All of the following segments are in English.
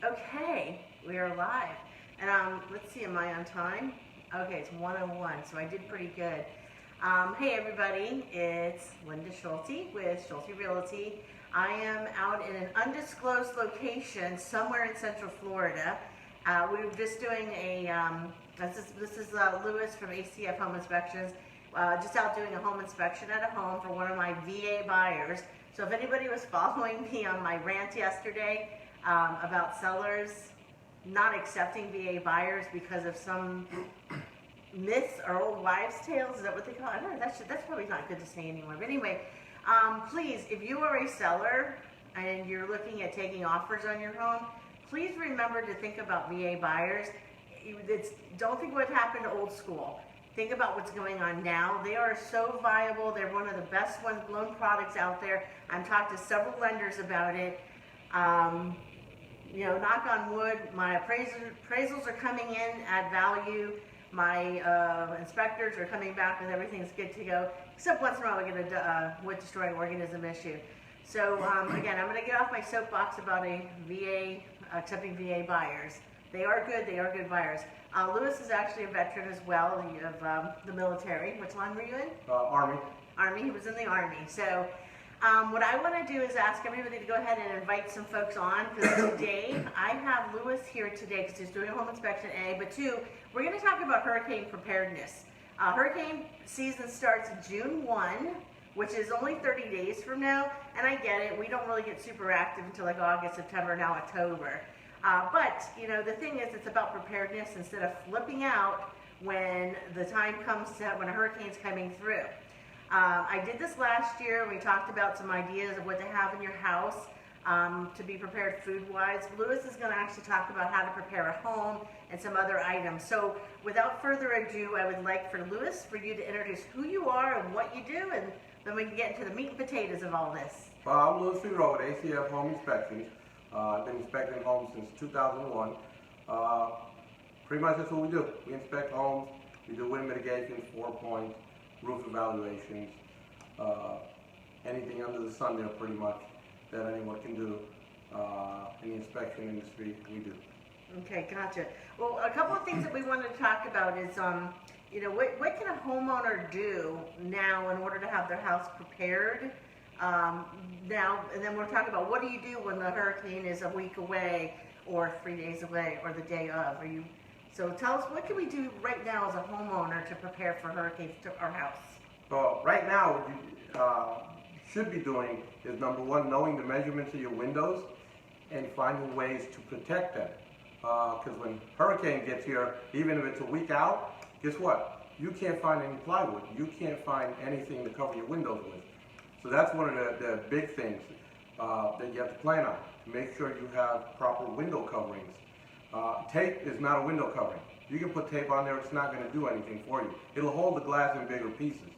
Okay, we are live. And let's see, am I on time? Okay, it's 1:01, so I did pretty good. Hey everybody, it's Linda Schulte with Schulte Realty. I am out in an undisclosed location somewhere in Central Florida. We were just doing a, this is Luis from ACF Home Inspections, just out doing a home inspection at a home for one of my VA buyers. So if anybody was following me on my rant yesterday, about sellers not accepting VA buyers because of some myths or old wives' tales. Is that what they call it? I don't know, that's probably not good to say anymore. But anyway, please, if you are a seller and you're looking at taking offers on your home, please remember to think about VA buyers. Don't think what happened old school. Think about what's going on now. They are so viable. They're one of the best loan products out there. I've talked to several lenders about it. You know, knock on wood, my appraisals are coming in at value. My inspectors are coming back with everything's good to go, except once in a while we get a wood-destroying organism issue. So again, I'm going to get off my soapbox about accepting VA buyers. They are good buyers. Luis is actually a veteran as well of the military. Which line were you in? Army. Army, he was in the Army. So what I want to do is ask everybody to go ahead and invite some folks on, because today I have Luis here today because he's doing a home inspection, A, but 2, we're going to talk about hurricane preparedness. Hurricane season starts June 1, which is only 30 days from now, and I get it, we don't really get super active until like August, September, now October. But, you know, the thing is, it's about preparedness instead of flipping out when the time comes to when a hurricane's coming through. I did this last year. We talked about some ideas of what to have in your house to be prepared food-wise. Luis is going to actually talk about how to prepare a home and some other items. So without further ado, I would like for Luis, for you to introduce who you are and what you do, and then we can get into the meat and potatoes of all this. I'm Luis Figueroa with ACF Home Inspections. I've been inspecting homes since 2001. Pretty much that's what we do. We inspect homes. We do wind mitigation, 4-point, roof evaluations, anything under the sun there pretty much that anyone can do in the inspection industry, we do. Okay, gotcha. Well, a couple of things that we wanted to talk about is, you know, what can a homeowner do now in order to have their house prepared now, and then we'll talk about what do you do when the hurricane is a week away or 3 days away or the day of. So tell us, what can we do right now as a homeowner to prepare for hurricanes to our house? Well, right now what you should be doing is, number one, knowing the measurements of your windows and finding ways to protect them. Because when hurricane gets here, even if it's a week out, guess what? You can't find any plywood. You can't find anything to cover your windows with. So that's one of the big things that you have to plan on. Make sure you have proper window coverings. Tape is not a window covering. You can put tape on there, it's not going to do anything for you. It'll hold the glass in bigger pieces.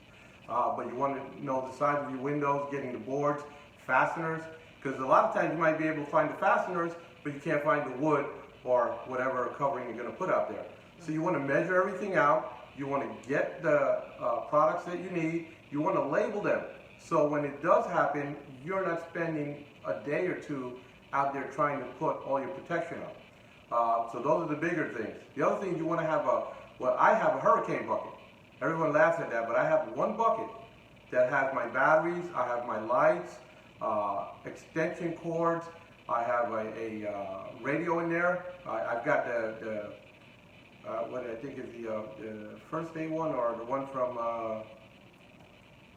But you want to know the size of your windows, getting the boards, fasteners, because a lot of times you might be able to find the fasteners, but you can't find the wood or whatever covering you're going to put out there. So you want to measure everything out. You want to get the products that you need. You want to label them. So when it does happen, you're not spending a day or two out there trying to put all your protection up. So those are the bigger things. The other thing, you want to have I have a hurricane bucket. Everyone laughs at that, but I have one bucket that has my batteries, I have my lights, extension cords, I have a radio in there. I've got what I think is the first aid one, or the one from,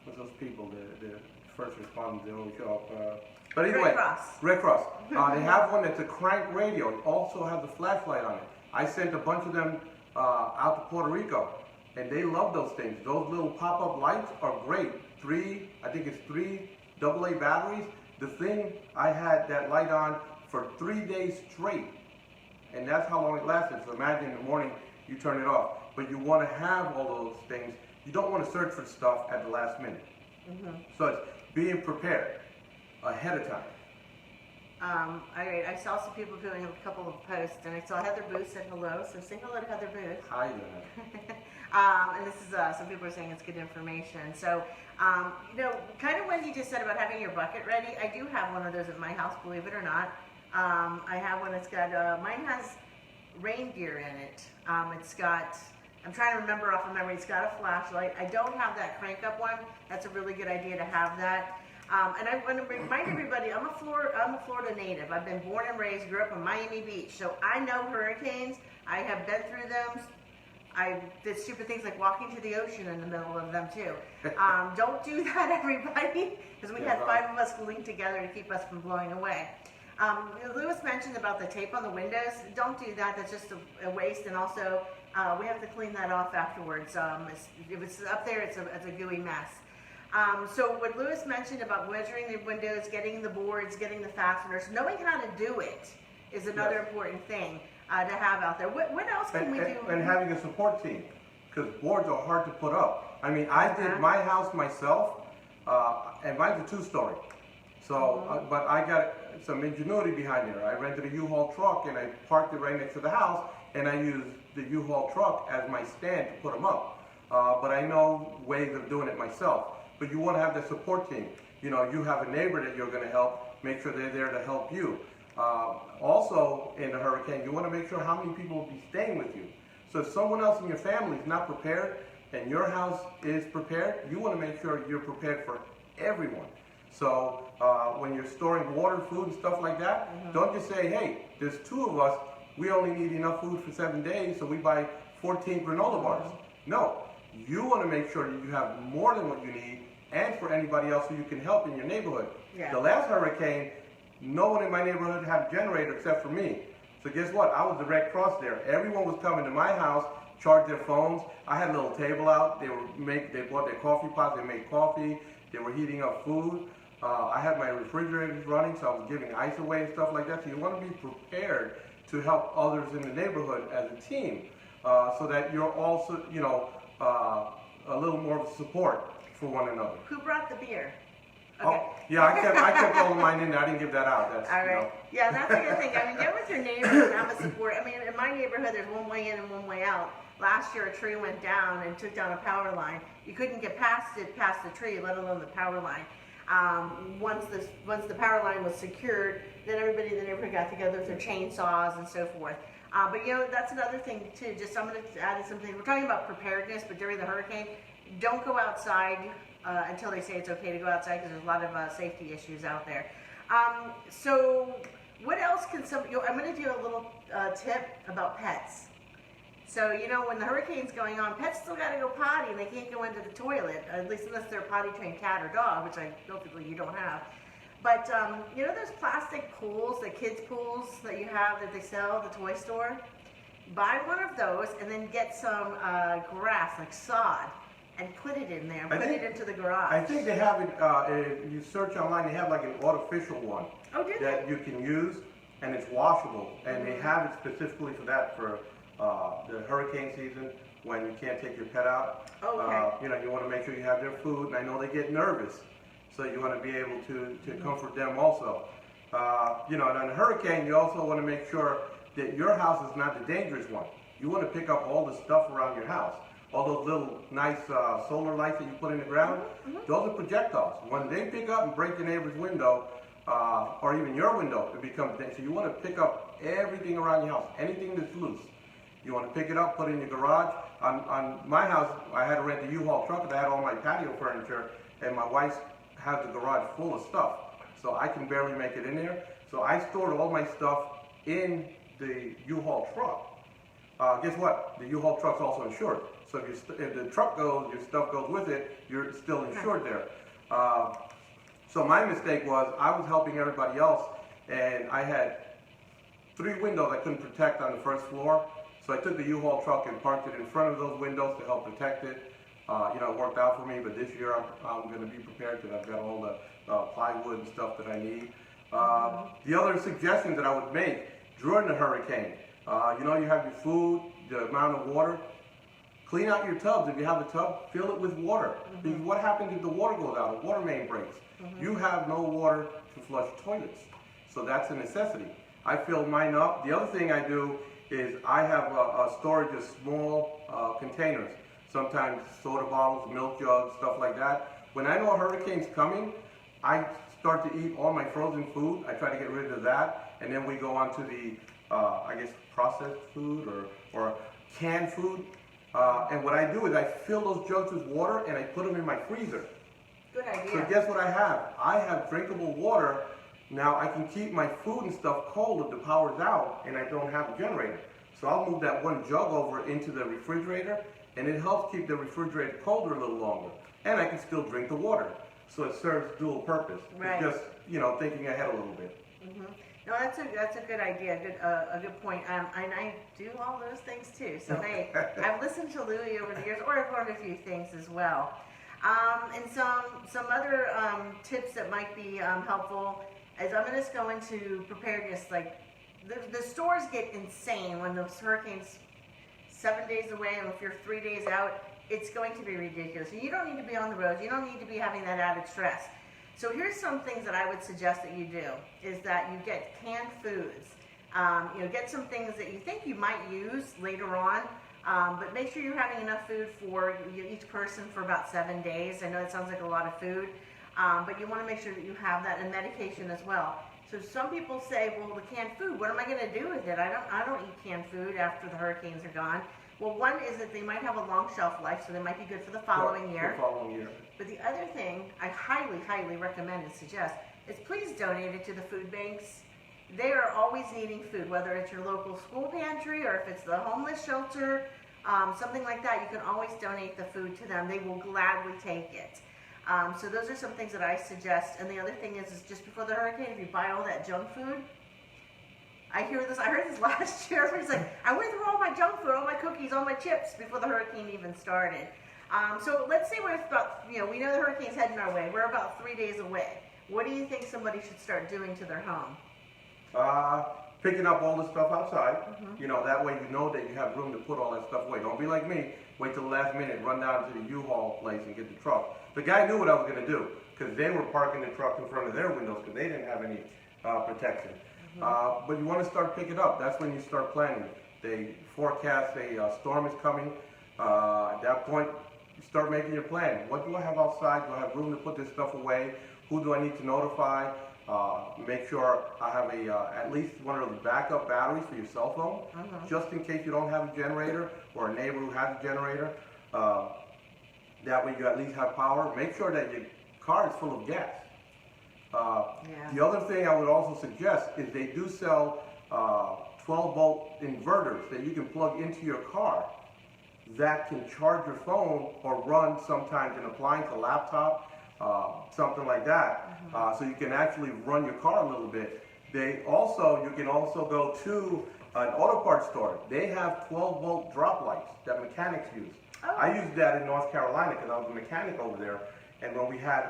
what's those people, the first responders, they always show up. But either way, Red Cross. They have one that's a crank radio. It also has a flashlight on it. I sent a bunch of them out to Puerto Rico, and they love those things. Those little pop-up lights are great. I think it's 3 AA batteries. The thing, I had that light on for 3 days straight, and that's how long it lasted. So imagine in the morning you turn it off. But you want to have all those things. You don't want to search for stuff at the last minute. So it's being prepared ahead of time. I saw some people doing a couple of posts, and I saw Heather Booth said hello, so say hello to Heather Booth. Hi there. And this is, some people are saying it's good information. So, you know, kind of what you just said about having your bucket ready, I do have one of those at my house, believe it or not. I have one that's got, mine has reindeer in it. It's got, I'm trying to remember off of memory, it's got a flashlight. I don't have that crank up one. That's a really good idea to have that. And I want to remind everybody, I'm a Florida native. I've been born and raised, grew up in Miami Beach, so I know hurricanes. I have been through them. I did stupid things like walking to the ocean in the middle of them too. Don't do that, everybody, because we had 5 of us linked together to keep us from blowing away. Luis mentioned about the tape on the windows. Don't do that. That's just a waste, and also we have to clean that off afterwards. If it's up there, it's a gooey mess. So what Luis mentioned about measuring the windows, getting the boards, getting the fasteners, knowing how to do it is another important thing to have out there. What else can we do? And having a support team, because boards are hard to put up. I mean, I did my house myself, and mine's a 2-story. So, but I got some ingenuity behind there. I rented a U-Haul truck and I parked it right next to the house, and I used the U-Haul truck as my stand to put them up. But I know ways of doing it myself. But you want to have the support team. You know, you have a neighbor that you're going to help, make sure they're there to help you. Also, in a hurricane, you want to make sure how many people will be staying with you. So if someone else in your family is not prepared and your house is prepared, you want to make sure you're prepared for everyone. So when you're storing water, food, and stuff like that, don't just say, hey, there's 2 of us, we only need enough food for 7 days, so we buy 14 granola bars. No, you want to make sure that you have more than what you need, and for anybody else who you can help in your neighborhood. Yeah. The last hurricane, no one in my neighborhood had a generator except for me. So guess what? I was the Red Cross there. Everyone was coming to my house, charge their phones. I had a little table out. They bought their coffee pots. They made coffee. They were heating up food. I had my refrigerators running, so I was giving ice away and stuff like that. So you want to be prepared to help others in the neighborhood as a team, so that you're also, you know, a little more of support for one another. Who brought the beer? Okay. Oh, yeah, I kept all of mine in there. I didn't give that out. That's, all right. You know. Yeah, that's a good thing. I mean, get with your neighbors and have a support. I mean, in my neighborhood, there's one way in and one way out. Last year, a tree went down and took down a power line. You couldn't get past the tree, let alone the power line. Once the power line was secured, then everybody in the neighborhood got together with their chainsaws and so forth. But you know, that's another thing too. Just I'm going to add something. We're talking about preparedness, but during the hurricane, don't go outside until they say it's okay to go outside, because there's a lot of safety issues out there. So what else can I'm going to do a little tip about pets. So, you know, when the hurricane's going on, pets still got to go potty, and they can't go into the toilet, at least unless they're a potty-trained cat or dog, which I don't think you don't have. But, you know those plastic pools, the kids' pools that you have that they sell at the toy store? Buy one of those and then get some grass, like sod, and put it in there, and put it into the garage. I think they have it, if you search online, they have like an artificial one that you can use, and it's washable, and they have it specifically for that, for the hurricane season, when you can't take your pet out. Okay. You know, you want to make sure you have their food, and I know they get nervous, so you want to be able to comfort them also. You know, and on a hurricane, you also want to make sure that your house is not the dangerous one. You want to pick up all the stuff around your house. All those little nice solar lights that you put in the ground, those are projectiles. When they pick up and break your neighbor's window, or even your window, it becomes dangerous. So you want to pick up everything around your house, anything that's loose. You want to pick it up, put it in your garage. On my house, I had to rent a U-Haul truck, and I had all my patio furniture, and my wife has the garage full of stuff, so I can barely make it in there. So I stored all my stuff in the U-Haul truck. Guess what? The U-Haul truck's also insured. So if the truck goes, your stuff goes with it, you're still insured there. So my mistake was I was helping everybody else, and I had 3 windows I couldn't protect on the first floor. So I took the U-Haul truck and parked it in front of those windows to help protect it. You know, it worked out for me, but this year I'm going to be prepared, because I've got all the plywood and stuff that I need. The other suggestions that I would make during the hurricane, you know, you have your food, the amount of water. Clean out your tubs. If you have a tub, fill it with water. Because what happens if the water goes out, a water main breaks? You have no water to flush toilets. So that's a necessity. I fill mine up. The other thing I do is I have a storage of small containers. Sometimes soda bottles, milk jugs, stuff like that. When I know a hurricane's coming, I start to eat all my frozen food. I try to get rid of that. and then we go on to the, I guess, processed food or canned food. And what I do is I fill those jugs with water and I put them in my freezer. Good idea. So guess what I have? I have drinkable water. Now I can keep my food and stuff cold if the power's out and I don't have a generator. So I'll move that one jug over into the refrigerator, and it helps keep the refrigerator colder a little longer. And I can still drink the water. So it serves dual purpose. Right. It's just, thinking ahead a little bit. Mm-hmm. No, that's a good idea, a good point. And I do all those things too. So hey, I've listened to Louis over the years, or I've learned a few things as well. And some other tips that might be helpful is I'm going to go into preparedness. Like the stores get insane when those hurricanes 7 days away, and if you're 3 days out, it's going to be ridiculous. And you don't need to be on the road. You don't need to be having that added stress. So here's some things that I would suggest that you do, is that you get canned foods. Get some things that you think you might use later on, but make sure you're having enough food for each person for about 7 days. I know it sounds like a lot of food, but you want to make sure that you have that, and medication as well. So some people say, well, the canned food, what am I going to do with it? I don't eat canned food after the hurricanes are gone. Well, one is that they might have a long shelf life, so they might be good for the following year. The following year. But the other thing I highly, highly recommend and suggest is please donate it to the food banks. They are always needing food, whether it's your local school pantry or if it's the homeless shelter, something like that. You can always donate the food to them. They will gladly take it. So those are some things that I suggest. And the other thing is just before the hurricane, if you buy all that junk food, I heard this last year. Everybody's like, I went through all my junk food, all my cookies, all my chips before the hurricane even started. So let's say we're about, we know the hurricane's heading our way. We're about 3 days away. What do you think somebody should start doing to their home? Picking up all the stuff outside. Mm-hmm. That way you know that you have room to put all that stuff away. Don't be like me, wait till the last minute, run down to the U-Haul place and get the truck. The guy knew what I was going to do, because they were parking the truck in front of their windows because they didn't have any protection. Mm-hmm. But you want to start picking up. That's when you start planning. They forecast a storm is coming. At that point, you start making your plan. What do I have outside? Do I have room to put this stuff away? Who do I need to notify? Make sure I have at least one of those backup batteries for your cell phone, just in case you don't have a generator or a neighbor who has a generator. That way you at least have power. Make sure that your car is full of gas. The other thing I would also suggest is they do sell 12-volt inverters that you can plug into your car that can charge your phone or run sometimes an appliance, a laptop, something like that. So you can actually run your car a little bit. You can also go to an auto parts store. They have 12-volt drop lights that mechanics use. Oh. I used that in North Carolina because I was a mechanic over there. And when we had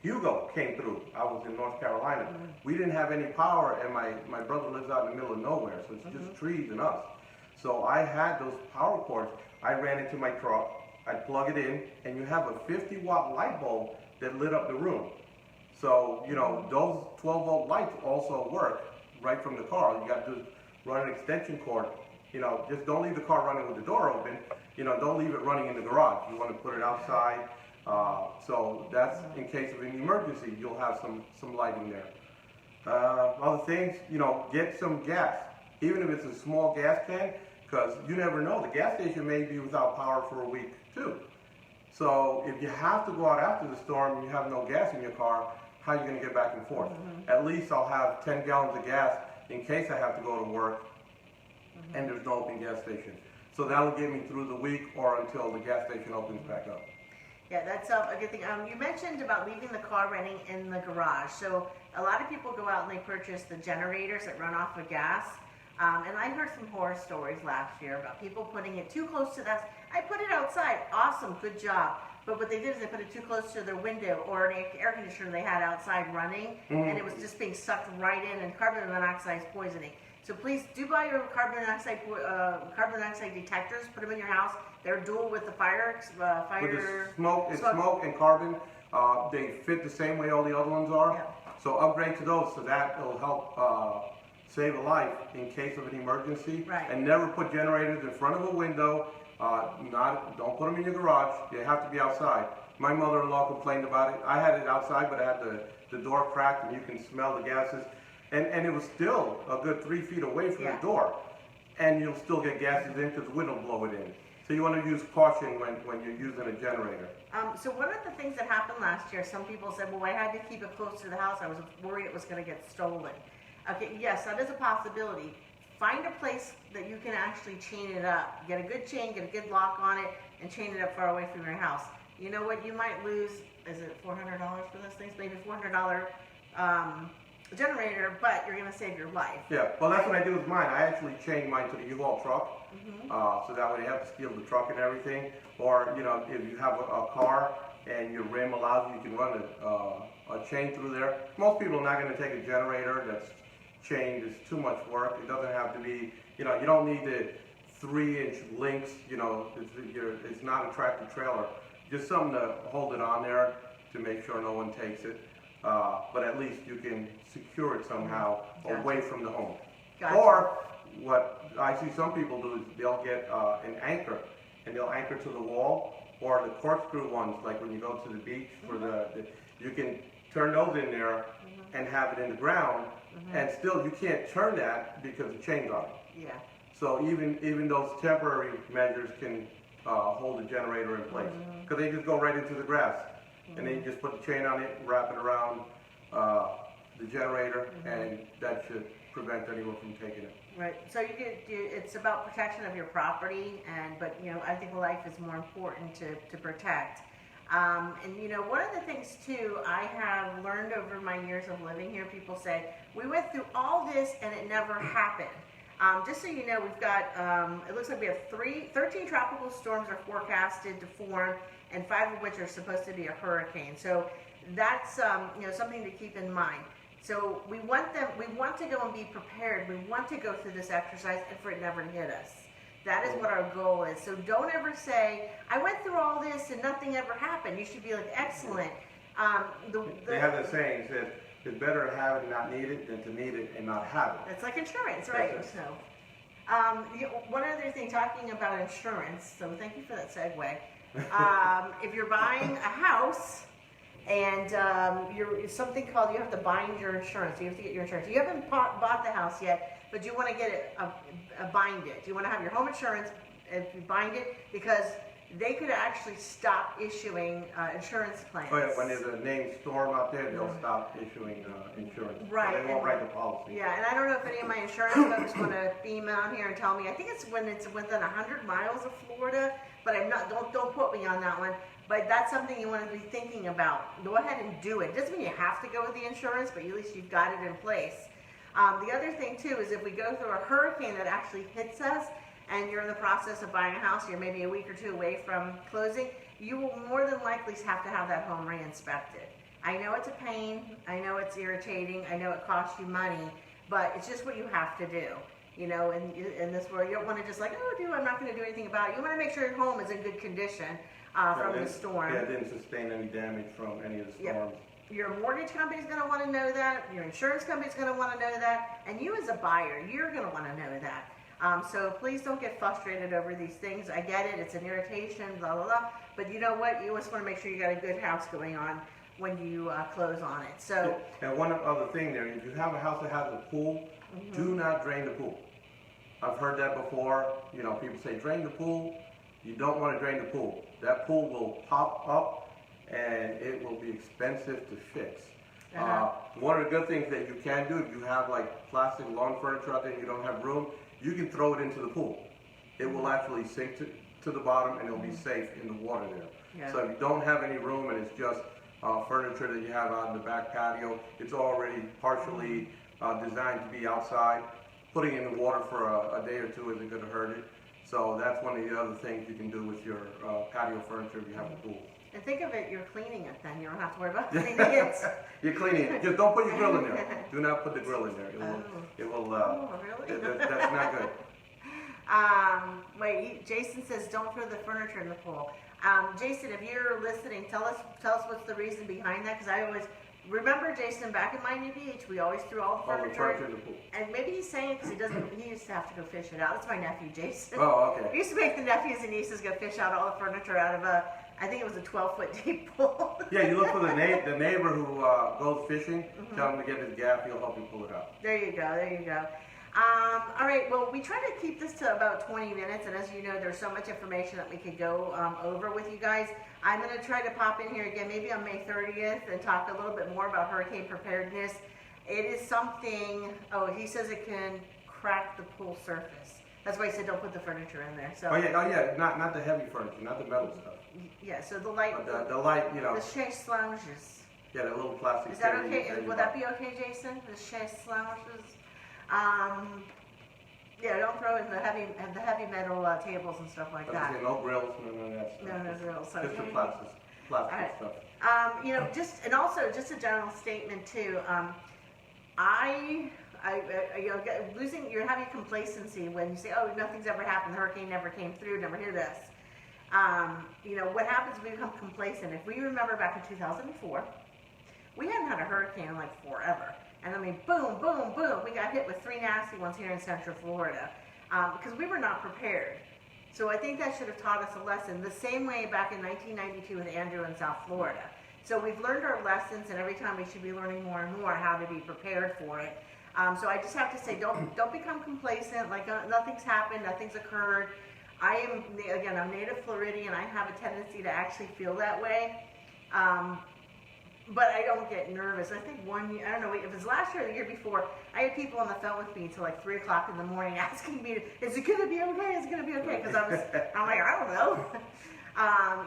Hugo came through, I was in North Carolina. We didn't have any power, and my brother lives out in the middle of nowhere, so it's just trees and us. So I had those power cords. I ran into my truck. I'd plug it in, and you have a 50-watt light bulb that lit up the room. So, those 12-volt lights also work right from the car. You got to run an extension cord. Just don't leave the car running with the door open. Don't leave it running in the garage. You want to put it outside. So that's in case of an emergency, you'll have some lighting there. Other things, get some gas. Even if it's a small gas can, because you never know. The gas station may be without power for a week too. So if you have to go out after the storm and you have no gas in your car, how are you going to get back and forth? At least I'll have 10 gallons of gas in case I have to go to work and there's no open gas station. So that'll get me through the week or until the gas station opens back up. Yeah, that's a good thing. You mentioned about leaving the car running in the garage. So a lot of people go out and they purchase the generators that run off of gas. And I heard some horror stories last year about people putting it too close to that. I put it outside. Awesome, good job. But what they did is they put it too close to their window or an air conditioner they had outside running, and it was just being sucked right in, and carbon monoxide is poisoning. So please do buy your carbon monoxide detectors. Put them in your house. They're dual with the fire. With the smoke and carbon. They fit the same way all the other ones are. Yeah. So upgrade to those, so that will help save a life in case of an emergency. Right. And never put generators in front of a window. Don't put them in your garage. They have to be outside. My mother-in-law complained about it. I had it outside, but I had the door cracked, and you can smell the gases. And it was still a good 3 feet away from Yeah. the door. And you'll still get gases in because the wind will blow it in. So you want to use caution when you're using a generator. So one of the things that happened last year, some people said, well, I had to keep it close to the house. I was worried it was going to get stolen. Okay, yes, that is a possibility. Find a place that you can actually chain it up. Get a good chain, get a good lock on it, and chain it up far away from your house. You know what? You might lose, is it $400 for those things? Maybe $400 generator, but you're going to save your life. Yeah, well, that's what I do with mine. I actually chain mine to the U-Haul truck. So that way you have to steal the truck and everything. Or, you know, if you have a car and your rim allows you, you can run a chain through there. Most people are not going to take a generator that's chained. It's too much work. It doesn't have to be, you know, you don't need the 3-inch links, you know, it's not a tractor trailer. Just something to hold it on there to make sure no one takes it. But at least you can secure it somehow away from the home. Gotcha. Or what I see some people do is they'll get an anchor and they'll anchor to the wall, or the corkscrew ones, like when you go to the beach, for you can turn those in there and have it in the ground, and still you can't turn that because the chain's on it. Yeah. So even those temporary measures can hold the generator in place, because they just go right into the grass, and then you just put the chain on it, wrap it around the generator, and that should prevent anyone from taking it. Right. So it's about protection of your property, but you know, I think life is more important to protect. And you know, one of the things too, I have learned over my years of living here, people say, we went through all this and it never happened. Just so you know, we've got, it looks like we have 13 tropical storms are forecasted to form, and 5 of which are supposed to be a hurricane. So that's, you know, something to keep in mind. So we want to go and be prepared. We want to go through this exercise and for it never to hit us. That is what our goal is. So don't ever say, I went through all this and nothing ever happened. You should be like, excellent. They have that saying, it says, it's better to have it and not need it than to need it and not have it. That's like insurance, right? That's it. So, one other thing, talking about insurance, so thank you for that segue. If you're buying a house, and you're something called, you have to bind your insurance. You have to get your insurance. You haven't bought the house yet, but you want to get it, bind it. You want to have your home insurance, if you bind it, because they could actually stop issuing insurance claims. Oh, yeah, when there's a named storm out there, they'll stop issuing insurance. Right. So they won't write the policy. Yeah, and I don't know if any of my insurance folks want to email here and tell me. I think it's when it's within 100 miles of Florida, but I'm not. Don't quote me on that one. But that's something you want to be thinking about. Go ahead and do it. It doesn't mean you have to go with the insurance, but at least you've got it in place. The other thing too is if we go through a hurricane that actually hits us, and you're in the process of buying a house, you're maybe a week or 2 away from closing, you will more than likely have to have that home re-inspected. I know it's a pain, I know it's irritating, I know it costs you money, but it's just what you have to do. You know, in this world, you don't want to just like, oh, dude, I'm not going to do anything about it. You want to make sure your home is in good condition from the storm. Yeah, it didn't sustain any damage from any of the storms. Yep. Your mortgage company is going to want to know that, your insurance company is going to want to know that, and you as a buyer, you're going to want to know that. So please don't get frustrated over these things. I get it, it's an irritation, blah, blah, blah. But you know what? You just want to make sure you got a good house going on when you close on it. So. And one other thing there, if you have a house that has a pool, do not drain the pool. I've heard that before. You know, people say drain the pool. You don't want to drain the pool. That pool will pop up and it will be expensive to fix. One of the good things that you can do, if you have like plastic lawn furniture out there and you don't have room, you can throw it into the pool. It will actually sink to the bottom and it'll be safe in the water there. Yeah. So if you don't have any room and it's just furniture that you have out in the back patio, it's already partially designed to be outside. Putting it in the water for a day or 2 isn't going to hurt it. So that's one of the other things you can do with your patio furniture if you have a pool. And think of it, you're cleaning it then. You don't have to worry about cleaning it. You're cleaning it. Just don't put your grill in there. Do not put the grill in there. It will Oh, really? that's not good. Wait, Jason says don't throw the furniture in the pool. Jason, if you're listening, tell us what's the reason behind that, because I always remember, Jason, back in Miami Beach, we always threw all the furniture in the pool. And maybe he's saying it because he used to have to go fish it out. That's my nephew, Jason. Oh, okay. He used to make the nephews and nieces go fish out all the furniture out of I think it was a 12-foot deep pool. Yeah, you look for the neighbor who goes fishing, tell him to get his gaff, he'll help you pull it out. There you go, there you go. All right, well, we try to keep this to about 20 minutes, and as you know, there's so much information that we could go over with you guys. I'm going to try to pop in here again, maybe on May 30th, and talk a little bit more about hurricane preparedness. It is something, oh, he says it can crack the pool surface. That's why he said don't put the furniture in there. So. Oh yeah, not the heavy furniture, not the metal stuff. Yeah, so the light, the light, you know. the chaise lounges. Yeah, the little plastic. Is that okay? Would that be okay, Jason? The chaise lounges. Yeah, don't throw in the heavy metal tables and stuff like that. No grills, none of that stuff. No grills. So just the plastic right. stuff. You know, just a general statement too. You're having complacency when you say, oh, nothing's ever happened, the hurricane never came through, never hear this. You know, what happens when we become complacent? If we remember back in 2004, we hadn't had a hurricane in like forever. And I mean, boom, boom, boom, we got hit with 3 nasty ones here in Central Florida because we were not prepared. So I think that should have taught us a lesson, the same way back in 1992 with Andrew in South Florida. So we've learned our lessons, and every time we should be learning more and more how to be prepared for it. So I just have to say, don't become complacent, like nothing's happened, nothing's occurred. I'm native Floridian, I have a tendency to actually feel that way. But I don't get nervous. I think one year, I don't know if it was last year or the year before, I had people on the phone with me until like 3 o'clock in the morning asking me, is it going to be okay? Is it going to be okay? Because I'm like, I don't know.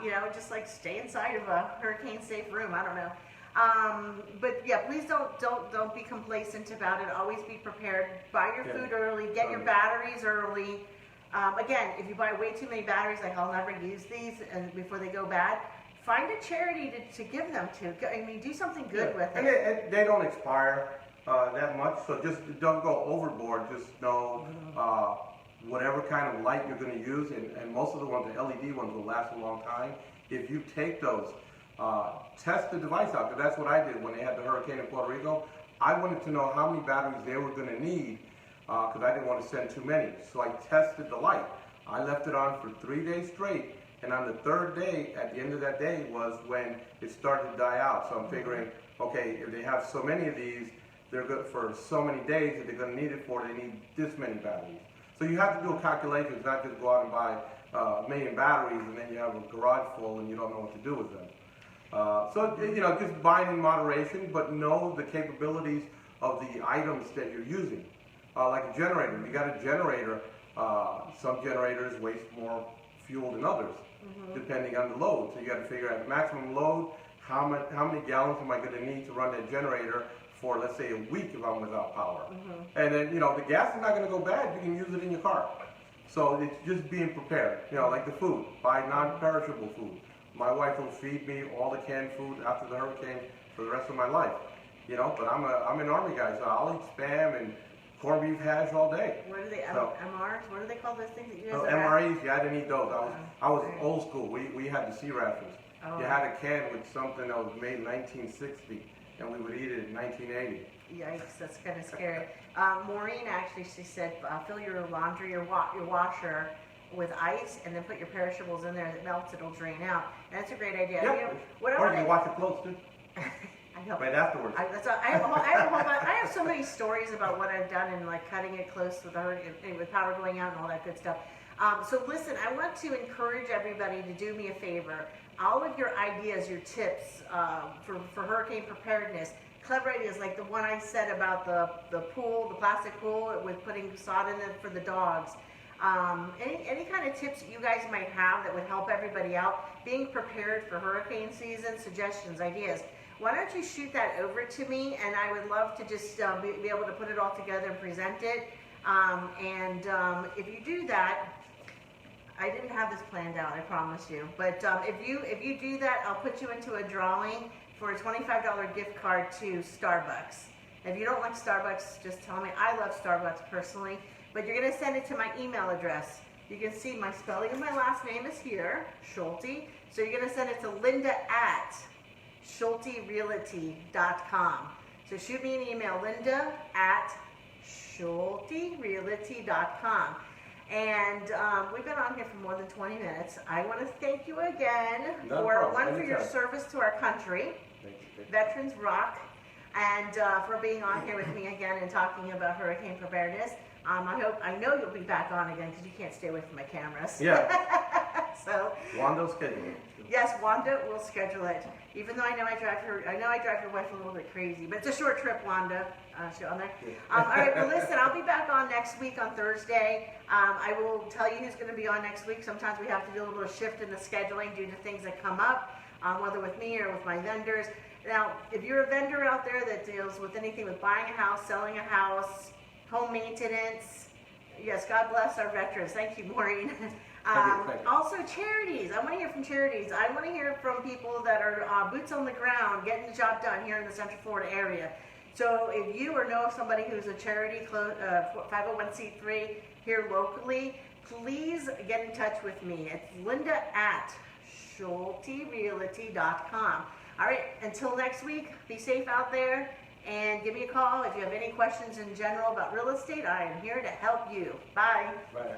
You know, just like stay inside of a hurricane safe room. I don't know. But yeah, please don't be complacent about it. Always be prepared. Buy your food early. Get your batteries early. Again, if you buy way too many batteries, like I'll never use these and before they go bad, find a charity to give them to. I mean, do something good with it. And they don't expire that much, so just don't go overboard. Just know whatever kind of light you're going to use, and most of the ones, the LED ones, will last a long time. If you take those, test the device out, because that's what I did when they had the hurricane in Puerto Rico. I wanted to know how many batteries they were going to need, because I didn't want to send too many. So I tested the light. I left it on for 3 days straight. And on the 3rd day, at the end of that day, was when it started to die out. So I'm figuring, okay, if they have so many of these, they're good for so many days that they're going to need it for, they need this many batteries. So you have to do a calculation, not just go out and buy a million batteries and then you have a garage full and you don't know what to do with them. So, you know, just buying in moderation, but know the capabilities of the items that you're using. Like a generator, you got a generator, some generators waste more fuel than others, depending on the load. So you got to figure out the maximum load, how many gallons am I going to need to run that generator for, let's say, a week if I'm without power. And then, you know, the gas is not going to go bad. You can use it in your car. So it's just being prepared. You know, like the food, buy non-perishable food. My wife will feed me all the canned food after the hurricane for the rest of my life. You know, but I'm an Army guy, so I'll eat Spam and corned beef hash all day. What are they, MRs? What do they call those things that you guys MREs, yeah, I didn't eat those. I was old school. We had the sea rations. You had a can with something that was made in 1960, and we would eat it in 1980. Yikes, that's kind of scary. Maureen actually, she said, fill your laundry, your washer with ice, and then put your perishables in there. As it melts, it'll drain out. And that's a great idea. Yep. You know, or you can wash your clothes too. Right afterwards. I have so many stories about what I've done and like cutting it close with power going out and all that good stuff. So listen, I want to encourage everybody to do me a favor. All of your ideas, your tips for hurricane preparedness, clever ideas like the one I said about the pool, the plastic pool with putting sod in it for the dogs. Any kind of tips that you guys might have that would help everybody out, being prepared for hurricane season, suggestions, ideas. Why don't you shoot that over to me, and I would love to just be able to put it all together and present it. If you do that, I didn't have this planned out, I promise you. But if you do that, I'll put you into a drawing for a $25 gift card to Starbucks. If you don't like Starbucks, just tell me. I love Starbucks personally, but you're going to send it to my email address. You can see my spelling of my last name is here, Schulte. So you're going to send it to Linda@SchulteRealty.com. So shoot me an email, Linda@SchulteRealty.com. And we've been on here for more than 20 minutes. I want to thank you again No for problem. for your Anytime. service to our country. Thank you. Veterans rock, and for being on here with me again and talking about hurricane preparedness. I know you'll be back on again because you can't stay away from my cameras. Yeah, So Wanda's schedule. yes, Wanda will schedule it. Even though I know I drive your wife a little bit crazy, but it's a short trip, Wanda. On there. All right, well listen, I'll be back on next week on Thursday. I will tell you who's going to be on next week. Sometimes we have to do a little shift in the scheduling due to things that come up, whether with me or with my vendors. Now, if you're a vendor out there that deals with anything with buying a house, selling a house, home maintenance, yes, God bless our veterans. Thank you, Maureen. Thank you. Also, charities. I want to hear from charities. I want to hear from people that are boots on the ground, getting the job done here in the Central Florida area. So if you or know of somebody who's a charity 501c3 here locally, please get in touch with me. It's Linda at SchulteRealty.com. All right, until next week, be safe out there and give me a call if you have any questions in general about real estate. I am here to help you. Bye. Bye now.